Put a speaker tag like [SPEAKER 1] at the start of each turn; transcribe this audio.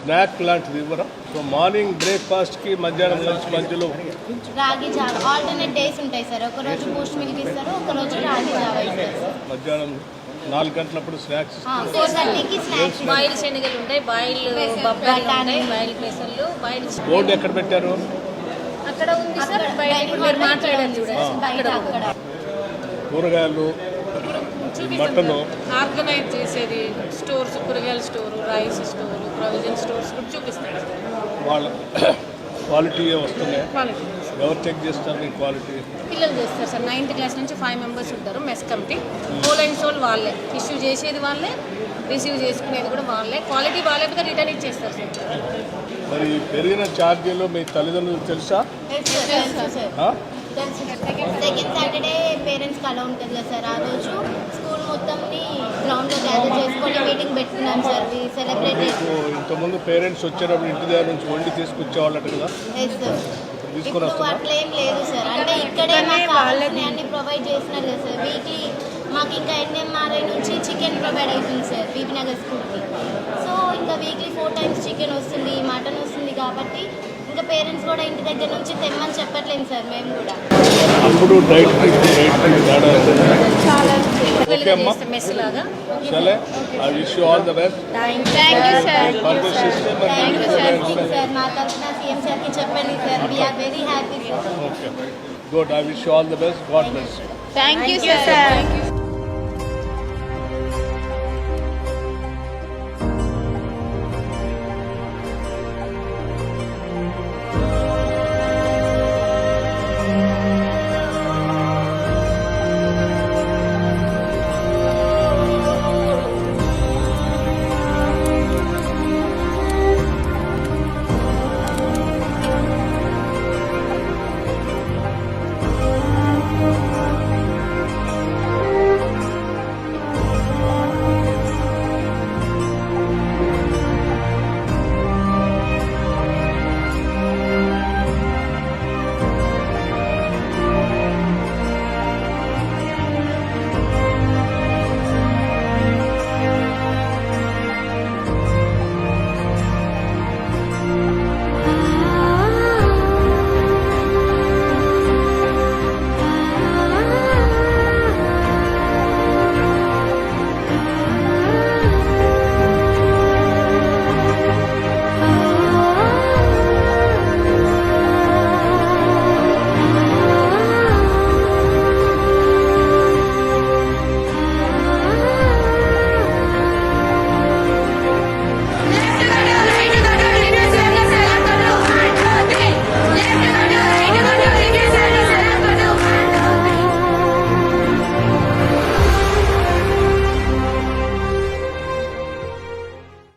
[SPEAKER 1] Snack లాంటిది ఇవ్వరా? So morning బ్రేక్ఫాస్ట్కి మధ్యాహ్నం లంచ్ మధ్యలో
[SPEAKER 2] రాగి జావ ఆల్టర్నేట్ డేస్ ఉంటాయి సార్. ఒక రోజు బూస్ట్ మిల్క్ ఇస్తారు, ఒక రోజు రాగి జావ ఇస్తారు సార్.
[SPEAKER 1] మధ్యాహ్నం 4 గంటలప్పుడు స్నాక్స్
[SPEAKER 2] 4:30కి స్నాక్స్.
[SPEAKER 3] బాయిల్ శనగలు ఉంటాయి, బాయిల్ బొబ్బర్లు ఉంటాయి, బాయిల్ పెసర్లు, బాయిల్
[SPEAKER 1] బోర్డు ఎక్కడ పెట్టారు?
[SPEAKER 3] అక్కడ ఉంది సార్. బయట మీరు మాట్లాడారు చూడండి.
[SPEAKER 2] బయట అక్కడ
[SPEAKER 1] కూరగాయలు, మటను
[SPEAKER 3] ఆర్గనైజ్ చేసేది స్టోర్స్, కూరగాయల store, rice store, provision stores కూడా చూపిస్తారు.
[SPEAKER 1] వాళ్ళ క్వాలిటీ వస్తున్నాయి.
[SPEAKER 3] క్వాలిటీ
[SPEAKER 1] ఎవరు చెక్ చేస్తారు మీ క్వాలిటీ?
[SPEAKER 3] పిల్లలు చేస్తారు సార్. 9th క్లాస్ నుంచి 5 మెంబర్స్ ఉంటారు mess committee. Whole and soul వాళ్ళే, ఇష్యూ చేసేది వాళ్ళే, రిసీవ్ చేసుకునేది కూడా వాళ్ళే. క్వాలిటీ బాగాలేకపోతే రిటర్న్ ఇచ్చేస్తారు సార్.
[SPEAKER 1] మరి పెరిగిన ఛార్జీలు మీ తల్లిదండ్రులకు తెలుసా? ఆ?
[SPEAKER 2] సెకండ్ సాటర్డే పేరెంట్స్కి అలా ఉంటుంది కదా సార్. ఆ రోజు స్కూల్ మొత్తంని గ్రౌండ్లో గ్యాదర్ చేసుకొని మీటింగ్ పెట్టుకున్నాం సార్. సెలబ్రేట్
[SPEAKER 1] ఇంతకుముందు పేరెంట్స్ వచ్చేటప్పుడు ఇంటి దగ్గర నుంచి వండి తీసుకొచ్చేవాళ్ళట కదా? తీసుకొని
[SPEAKER 2] ఇప్పుడు
[SPEAKER 1] వస్తున్నా?
[SPEAKER 2] అట్లా ఏం లేదు సార్. అంటే ఇక్కడే మాకు కావాల్సినవి అన్ని ప్రొవైడ్ చేస్తున్నారు కదా సార్. వీక్లీ మాకు ఇంకా NMRI నుంచి చికెన్ ప్రొవైడ్ అవుతుంది సార్ బీబీనగర్ స్కూల్కి. సో ఇంకా వీక్లీ 4 times చికెన్ వస్తుంది, మటన్ వస్తుంది. కాబట్టి ఇంకా పేరెంట్స్ కూడా ఇంటి దగ్గర నుంచి తెమ్మని చెప్పట్లేదు సార్. మేము కూడా
[SPEAKER 1] అప్పుడు డైట్ ఓకే అమ్మా.
[SPEAKER 3] మెస్ లాగా.
[SPEAKER 1] సరే, I wish you all the best.
[SPEAKER 2] Thank you sir.
[SPEAKER 1] For this system.
[SPEAKER 2] Thank you sir. మా తరఫున సీఎం సార్కి చెప్పండి sir. We are very happy sir.
[SPEAKER 1] Okay, good. I wish you all the best. God bless.
[SPEAKER 2] Thank you sir.